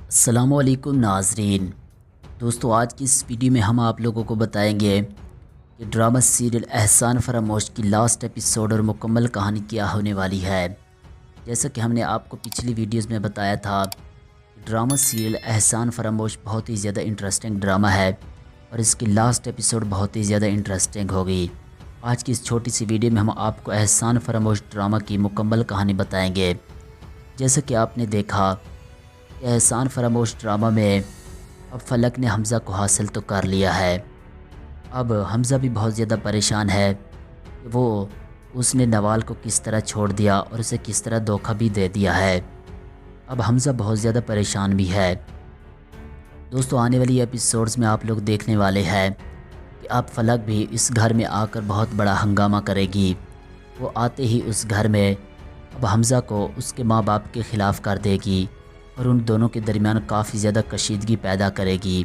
السلام علیکم ناظرین دوستو، آج کی اس ویڈیو میں ہم آپ لوگوں کو بتائیں گے کہ ڈرامہ سیریل احسان فراموش کی لاسٹ ایپیسوڈ اور مکمل کہانی کیا ہونے والی ہے۔ جیسا کہ ہم نے آپ کو پچھلی ویڈیوز میں بتایا تھا کہ ڈرامہ سیریل احسان فراموش بہت ہی زیادہ انٹرسٹنگ ڈرامہ ہے اور اس کی لاسٹ ایپیسوڈ بہت ہی زیادہ انٹرسٹنگ ہوگی۔ آج کی اس چھوٹی سی ویڈیو میں ہم آپ کو احسان فراموش ڈرامہ کی مکمل کہانی بتائیں گے۔ جیسا کہ آپ نے دیکھا کہ احسان فراموش ڈرامہ میں اب فلک نے حمزہ کو حاصل تو کر لیا ہے۔ اب حمزہ بھی بہت زیادہ پریشان ہے کہ اس نے نوال کو کس طرح چھوڑ دیا اور اسے کس طرح دھوکہ بھی دے دیا ہے۔ اب حمزہ بہت زیادہ پریشان بھی ہے۔ دوستو، آنے والی ایپیسوڈز میں آپ لوگ دیکھنے والے ہیں کہ اب فلک بھی اس گھر میں آ کر بہت بڑا ہنگامہ کرے گی۔ وہ آتے ہی اس گھر میں اب حمزہ کو اس کے ماں باپ کے خلاف کر دے گی اور ان دونوں کے درمیان کافی زیادہ کشیدگی پیدا کرے گی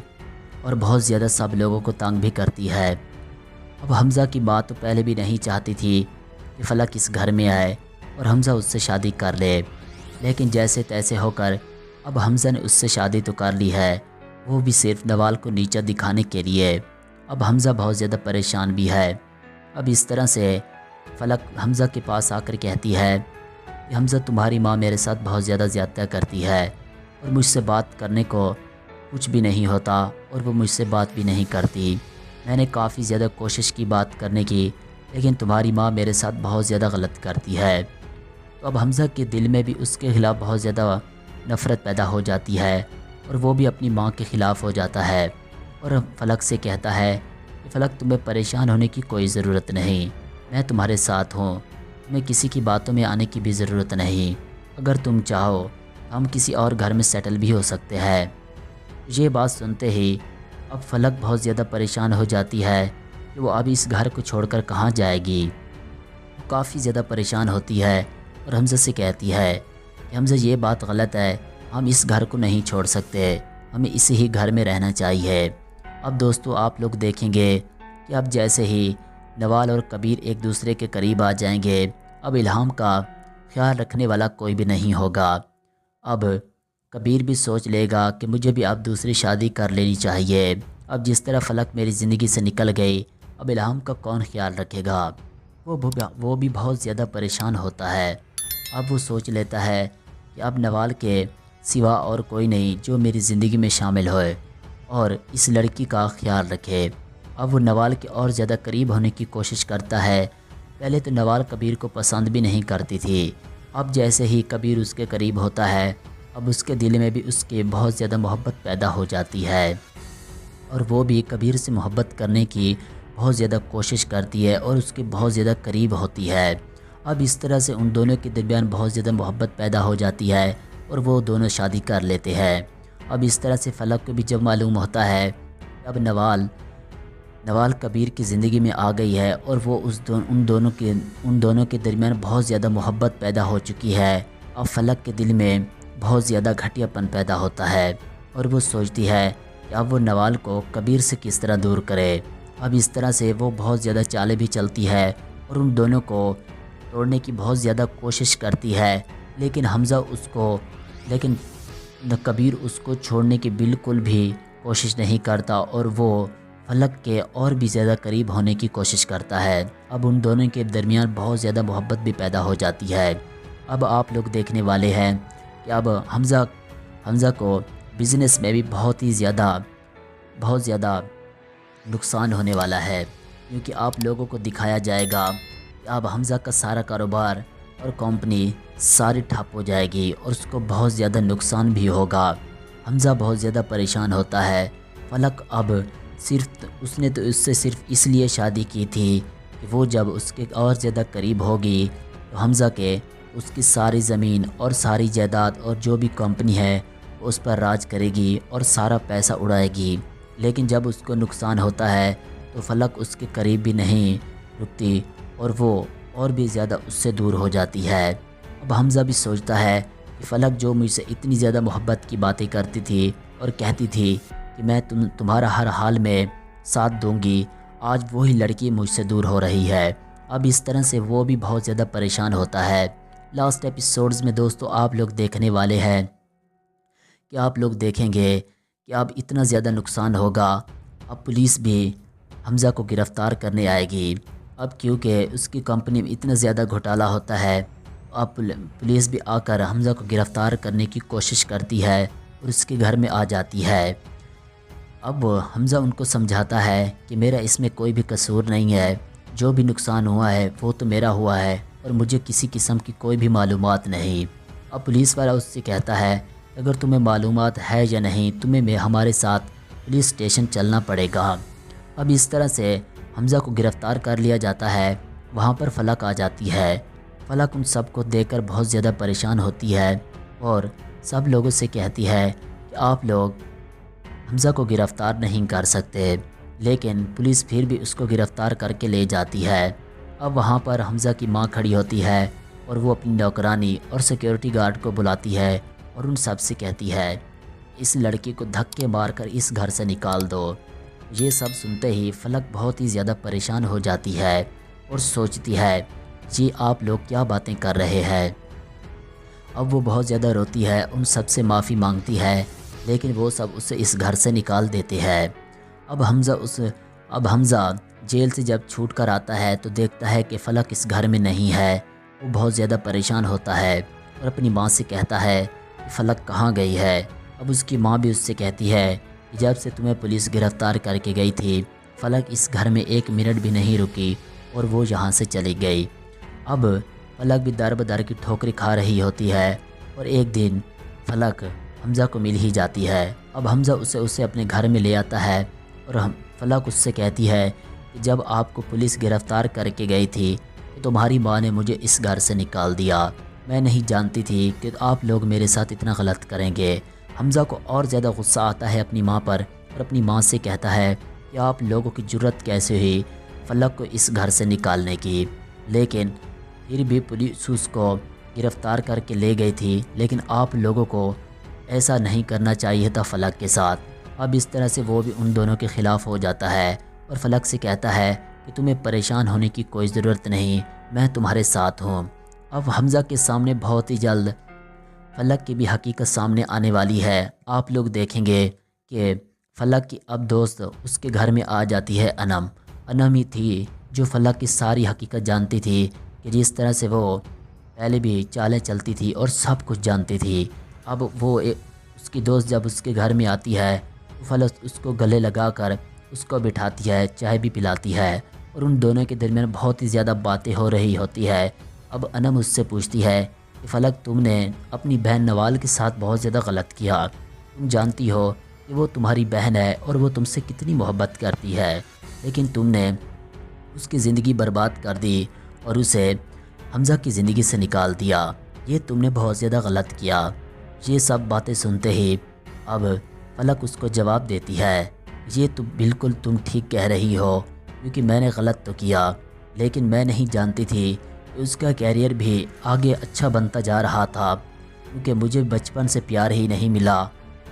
اور بہت زیادہ سب لوگوں کو تنگ بھی کرتی ہے۔ اب حمزہ کی بات تو پہلے بھی نہیں چاہتی تھی کہ فلک اس گھر میں آئے اور حمزہ اس سے شادی کر لے، لیکن جیسے تیسے ہو کر اب حمزہ نے اس سے شادی تو کر لی ہے، وہ بھی صرف نوال کو نیچا دکھانے کے لیے۔ اب حمزہ بہت زیادہ پریشان بھی ہے۔ اب اس طرح سے فلک حمزہ کے پاس آ کر کہتی ہے کہ حمزہ، تمہاری ماں میرے ساتھ بہت زیادہ زیادتیاں کرتی ہے اور مجھ سے بات کرنے کو کچھ بھی نہیں ہوتا اور وہ مجھ سے بات بھی نہیں کرتی۔ میں نے کافی زیادہ کوشش کی بات کرنے کی، لیکن تمہاری ماں میرے ساتھ بہت زیادہ غلط کرتی ہے۔ تو اب حمزہ کے دل میں بھی اس کے خلاف بہت زیادہ نفرت پیدا ہو جاتی ہے اور وہ بھی اپنی ماں کے خلاف ہو جاتا ہے اور فلک سے کہتا ہے کہ فلک، تمہیں پریشان ہونے کی کوئی ضرورت نہیں، میں تمہارے ساتھ ہوں، تمہیں کسی کی باتوں میں آنے کی بھی ضرورت نہیں، اگر تم چاہو ہم کسی اور گھر میں سیٹل بھی ہو سکتے ہیں۔ یہ بات سنتے ہی اب فلک بہت زیادہ پریشان ہو جاتی ہے کہ وہ اب اس گھر کو چھوڑ کر کہاں جائے گی۔ وہ کافی زیادہ پریشان ہوتی ہے اور حمزہ سے کہتی ہے کہ حمزہ، یہ بات غلط ہے، ہم اس گھر کو نہیں چھوڑ سکتے، ہمیں اسی ہی گھر میں رہنا چاہیے۔ اب دوستو، آپ لوگ دیکھیں گے کہ اب جیسے ہی نوال اور کبیر ایک دوسرے کے قریب آ جائیں گے، اب الہام کا خیال رکھنے والا کوئی بھی نہیں ہوگا۔ اب کبیر بھی سوچ لے گا کہ مجھے بھی اب دوسری شادی کر لینی چاہیے۔ اب جس طرح فلک میری زندگی سے نکل گئی، اب الہام کا کون خیال رکھے گا؟ وہ بھی بہت زیادہ پریشان ہوتا ہے۔ اب وہ سوچ لیتا ہے کہ اب نوال کے سوا اور کوئی نہیں جو میری زندگی میں شامل ہوئے اور اس لڑکی کا خیال رکھے۔ اب وہ نوال کے اور زیادہ قریب ہونے کی کوشش کرتا ہے۔ پہلے تو نوال کبیر کو پسند بھی نہیں کرتی تھی، اب جیسے ہی کبیر اس کے قریب ہوتا ہے، اب اس کے دل میں بھی اس کے بہت زیادہ محبت پیدا ہو جاتی ہے اور وہ بھی کبیر سے محبت کرنے کی بہت زیادہ کوشش کرتی ہے اور اس کے بہت زیادہ قریب ہوتی ہے۔ اب اس طرح سے ان دونوں کے درمیان بہت زیادہ محبت پیدا ہو جاتی ہے اور وہ دونوں شادی کر لیتے ہیں۔ اب اس طرح سے فلک کو بھی جب معلوم ہوتا ہے کہ اب نوال کبیر کی زندگی میں آ گئی ہے اور وہ ان دونوں کے درمیان بہت زیادہ محبت پیدا ہو چکی ہے، اب فلک کے دل میں بہت زیادہ گھٹیا پن پیدا ہوتا ہے اور وہ سوچتی ہے کہ اب وہ نوال کو کبیر سے کس طرح دور کرے۔ اب اس طرح سے وہ بہت زیادہ چالیں بھی چلتی ہے اور ان دونوں کو توڑنے کی بہت زیادہ کوشش کرتی ہے، لیکن کبیر اس کو چھوڑنے کی بالکل بھی کوشش نہیں کرتا اور وہ فلک کے اور بھی زیادہ قریب ہونے کی کوشش کرتا ہے۔ اب ان دونوں کے درمیان بہت زیادہ محبت بھی پیدا ہو جاتی ہے۔ اب آپ لوگ دیکھنے والے ہیں کہ اب حمزہ کو بزنس میں بھی بہت زیادہ نقصان ہونے والا ہے، کیونکہ آپ لوگوں کو دکھایا جائے گا کہ اب حمزہ کا سارا کاروبار اور کمپنی ساری ٹھپ ہو جائے گی اور اس کو بہت زیادہ نقصان بھی ہوگا۔ حمزہ بہت زیادہ پریشان ہوتا ہے۔ فلک اس نے تو اس سے صرف اس لیے شادی کی تھی کہ وہ جب اس کے اور زیادہ قریب ہوگی تو حمزہ کے اس کی ساری زمین اور ساری جائیداد اور جو بھی کمپنی ہے وہ اس پر راج کرے گی اور سارا پیسہ اڑائے گی، لیکن جب اس کو نقصان ہوتا ہے تو فلک اس کے قریب بھی نہیں رکتی اور وہ اور بھی زیادہ اس سے دور ہو جاتی ہے۔ اب حمزہ بھی سوچتا ہے کہ فلک جو مجھ سے اتنی زیادہ محبت کی باتیں کرتی تھی اور کہتی تھی کہ میں تمہارا ہر حال میں ساتھ دوں گی، آج وہی لڑکی مجھ سے دور ہو رہی ہے۔ اب اس طرح سے وہ بھی بہت زیادہ پریشان ہوتا ہے۔ لاسٹ ایپیسوڈز میں دوستو آپ لوگ دیکھنے والے ہیں کہ آپ لوگ دیکھیں گے کہ اب اتنا زیادہ نقصان ہوگا، اب پولیس بھی حمزہ کو گرفتار کرنے آئے گی۔ اب کیونکہ اس کی کمپنی میں اتنا زیادہ گھوٹالا ہوتا ہے، اب پولیس بھی آ کر حمزہ کو گرفتار کرنے کی کوشش کرتی ہے اور اس کے گھر میں آ جاتی ہے۔ اب حمزہ ان کو سمجھاتا ہے کہ میرا اس میں کوئی بھی قصور نہیں ہے، جو بھی نقصان ہوا ہے وہ تو میرا ہوا ہے اور مجھے کسی قسم کی کوئی بھی معلومات نہیں۔ اب پولیس والا اس سے کہتا ہے اگر تمہیں معلومات ہے یا نہیں، تمہیں ہمارے ساتھ پولیس اسٹیشن چلنا پڑے گا۔ اب اس طرح سے حمزہ کو گرفتار کر لیا جاتا ہے۔ وہاں پر فلک آ جاتی ہے۔ فلک ان سب کو دیکھ کر بہت زیادہ پریشان ہوتی ہے اور سب لوگوں سے کہتی ہے کہ آپ لوگ حمزہ کو گرفتار نہیں کر سکتے، لیکن پولیس پھر بھی اس کو گرفتار کر کے لے جاتی ہے۔ اب وہاں پر حمزہ کی ماں کھڑی ہوتی ہے اور وہ اپنی نوکرانی اور سیکیورٹی گارڈ کو بلاتی ہے اور ان سب سے کہتی ہے اس لڑکی کو دھکے مار کر اس گھر سے نکال دو۔ یہ سب سنتے ہی فلک بہت ہی زیادہ پریشان ہو جاتی ہے اور سوچتی ہے جی آپ لوگ کیا باتیں کر رہے ہیں۔ اب وہ بہت زیادہ روتی ہے، ان سب سے معافی مانگتی ہے، لیکن وہ سب اسے اس گھر سے نکال دیتے ہیں۔ اب حمزہ جیل سے جب چھوٹ کر آتا ہے تو دیکھتا ہے کہ فلک اس گھر میں نہیں ہے۔ وہ بہت زیادہ پریشان ہوتا ہے اور اپنی ماں سے کہتا ہے کہ فلک کہاں گئی ہے۔ اب اس کی ماں بھی اس سے کہتی ہے کہ جب سے تمہیں پولیس گرفتار کر کے گئی تھی، فلک اس گھر میں ایک منٹ بھی نہیں رکی اور وہ یہاں سے چلی گئی۔ اب فلک بھی در بدر کی ٹھوکریں کھا رہی ہوتی ہے اور ایک دن فلک حمزہ کو مل ہی جاتی ہے۔ اب حمزہ اسے اپنے گھر میں لے آتا ہے اور فلک اس سے کہتی ہے کہ جب آپ کو پولیس گرفتار کر کے گئی تھی تو تمہاری ماں نے مجھے اس گھر سے نکال دیا، میں نہیں جانتی تھی کہ آپ لوگ میرے ساتھ اتنا غلط کریں گے۔ حمزہ کو اور زیادہ غصہ آتا ہے اپنی ماں پر اور اپنی ماں سے کہتا ہے کہ آپ لوگوں کی جرت کیسے ہوئی فلک کو اس گھر سے نکالنے کی، لیکن پھر بھی پولیس اس کو گرفتار کر کے لے گئی تھی، لیکن آپ لوگوں کو ایسا نہیں کرنا چاہیے تھا فلک کے ساتھ۔ اب اس طرح سے وہ بھی ان دونوں کے خلاف ہو جاتا ہے اور فلک سے کہتا ہے کہ تمہیں پریشان ہونے کی کوئی ضرورت نہیں، میں تمہارے ساتھ ہوں۔ اب حمزہ کے سامنے بہت ہی جلد فلک کی بھی حقیقت سامنے آنے والی ہے۔ آپ لوگ دیکھیں گے کہ فلک کی اب دوست اس کے گھر میں آ جاتی ہے۔ انم ہی تھی جو فلک کی ساری حقیقت جانتی تھی کہ جس طرح سے وہ پہلے بھی چالیں چلتی تھی اور سب کچھ جانتی تھی۔ اب اس کی دوست جب اس کے گھر میں آتی ہے تو فلک اس کو گلے لگا کر اس کو بٹھاتی ہے، چائے بھی پلاتی ہے اور ان دونوں کے درمیان بہت ہی زیادہ باتیں ہو رہی ہوتی ہے۔ اب انم اس سے پوچھتی ہے کہ فلک تم نے اپنی بہن نوال کے ساتھ بہت زیادہ غلط کیا، تم جانتی ہو کہ وہ تمہاری بہن ہے اور وہ تم سے کتنی محبت کرتی ہے، لیکن تم نے اس کی زندگی برباد کر دی اور اسے حمزہ کی زندگی سے نکال دیا، یہ تم نے بہت زیادہ غلط کیا۔ یہ سب باتیں سنتے ہی اب فلک اس کو جواب دیتی ہے یہ تو بالکل تم ٹھیک کہہ رہی ہو، کیونکہ میں نے غلط تو کیا، لیکن میں نہیں جانتی تھی کہ اس کا کیریئر بھی آگے اچھا بنتا جا رہا تھا، کیونکہ مجھے بچپن سے پیار ہی نہیں ملا،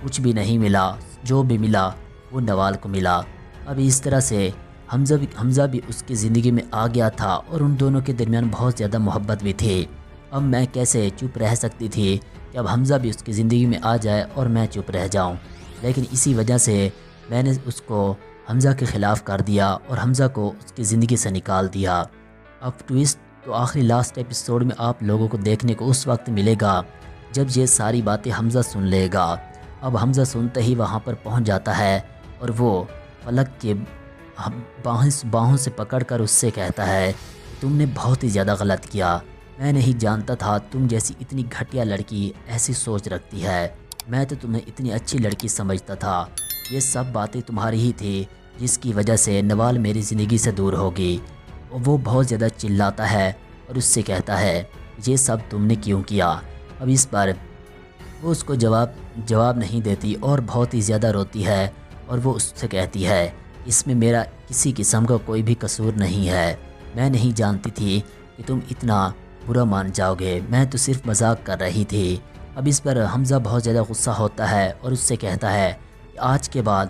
کچھ بھی نہیں ملا، جو بھی ملا وہ نوال کو ملا۔ اب اس طرح سے حمزہ بھی اس کی زندگی میں آ گیا تھا اور ان دونوں کے درمیان بہت زیادہ محبت بھی تھی۔ اب میں کیسے چپ رہ سکتی تھی کہ اب حمزہ بھی اس کی زندگی میں آ جائے اور میں چپ رہ جاؤں، لیکن اسی وجہ سے میں نے اس کو حمزہ کے خلاف کر دیا اور حمزہ کو اس کی زندگی سے نکال دیا۔ اب ٹویسٹ تو آخری لاسٹ ایپیسوڈ میں آپ لوگوں کو دیکھنے کو اس وقت ملے گا جب یہ ساری باتیں حمزہ سن لے گا۔ اب حمزہ سنتے ہی وہاں پر پہنچ جاتا ہے اور وہ فلک کے باہوں سے پکڑ کر اس سے کہتا ہے تم نے بہت ہی زیادہ غلط کیا، میں نہیں جانتا تھا تم جیسی اتنی گھٹیا لڑکی ایسی سوچ رکھتی ہے، میں تو تمہیں اتنی اچھی لڑکی سمجھتا تھا، یہ سب باتیں تمہاری ہی تھی جس کی وجہ سے نوال میری زندگی سے دور ہوگی۔ وہ بہت زیادہ چلاتا ہے اور اس سے کہتا ہے یہ سب تم نے کیوں کیا۔ اب اس پر وہ اس کو جواب نہیں دیتی اور بہت ہی زیادہ روتی ہے اور وہ اس سے کہتی ہے اس میں میرا کسی قسم کا کوئی بھی قصور نہیں ہے، میں نہیں جانتی تھی کہ تم اتنا برا مان جاؤ گے، میں تو صرف مذاق کر رہی تھی۔ اب اس پر حمزہ بہت زیادہ غصہ ہوتا ہے اور اس سے کہتا ہے کہ آج کے بعد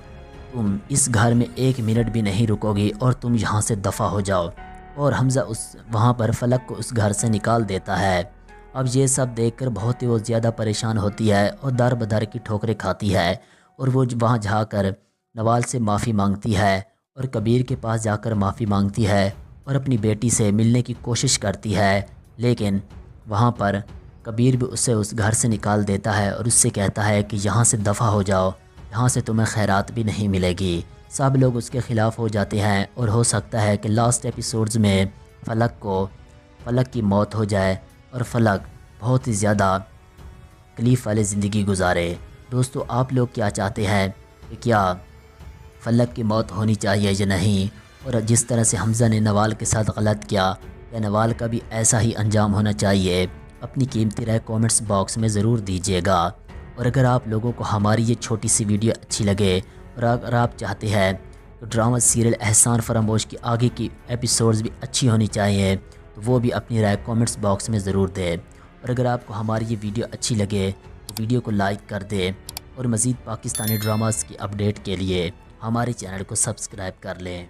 تم اس گھر میں ایک منٹ بھی نہیں رکو گی اور تم یہاں سے دفع ہو جاؤ، اور حمزہ وہاں پر فلک کو اس گھر سے نکال دیتا ہے۔ اب یہ سب دیکھ کر بہت ہی وہ زیادہ پریشان ہوتی ہے اور در بدر کی ٹھوکریں کھاتی ہے، اور وہ وہاں جا کر نوال سے معافی مانگتی ہے اور کبیر کے پاس جا کر معافی مانگتی ہے اور اپنی بیٹی سے ملنے کی کوشش کرتی ہے، لیکن وہاں پر کبیر بھی اسے اس گھر سے نکال دیتا ہے اور اس سے کہتا ہے کہ یہاں سے دفع ہو جاؤ، یہاں سے تمہیں خیرات بھی نہیں ملے گی۔ سب لوگ اس کے خلاف ہو جاتے ہیں اور ہو سکتا ہے کہ لاسٹ ایپیسوڈز میں فلک کی موت ہو جائے اور فلک بہت ہی زیادہ تکلیف والی زندگی گزارے۔ دوستو آپ لوگ کیا چاہتے ہیں کہ کیا فلک کی موت ہونی چاہیے یا نہیں؟ اور جس طرح سے حمزہ نے نوال کے ساتھ غلط کیا نوال کا بھی ایسا ہی انجام ہونا چاہیے؟ اپنی قیمتی رائے کومنٹس باکس میں ضرور دیجیے گا، اور اگر آپ لوگوں کو ہماری یہ چھوٹی سی ویڈیو اچھی لگے اور اگر آپ چاہتے ہیں تو ڈرامہ سیریل احسان فراموش کی آگے کی ایپیسوڈز بھی اچھی ہونی چاہیے تو وہ بھی اپنی رائے کومنٹس باکس میں ضرور دیں، اور اگر آپ کو ہماری یہ ویڈیو اچھی لگے تو ویڈیو کو لائک کر دیں، اور مزید پاکستانی ڈراماز کی اپڈیٹ کے لیے ہمارے چینل کو سبسکرائب کر لیں۔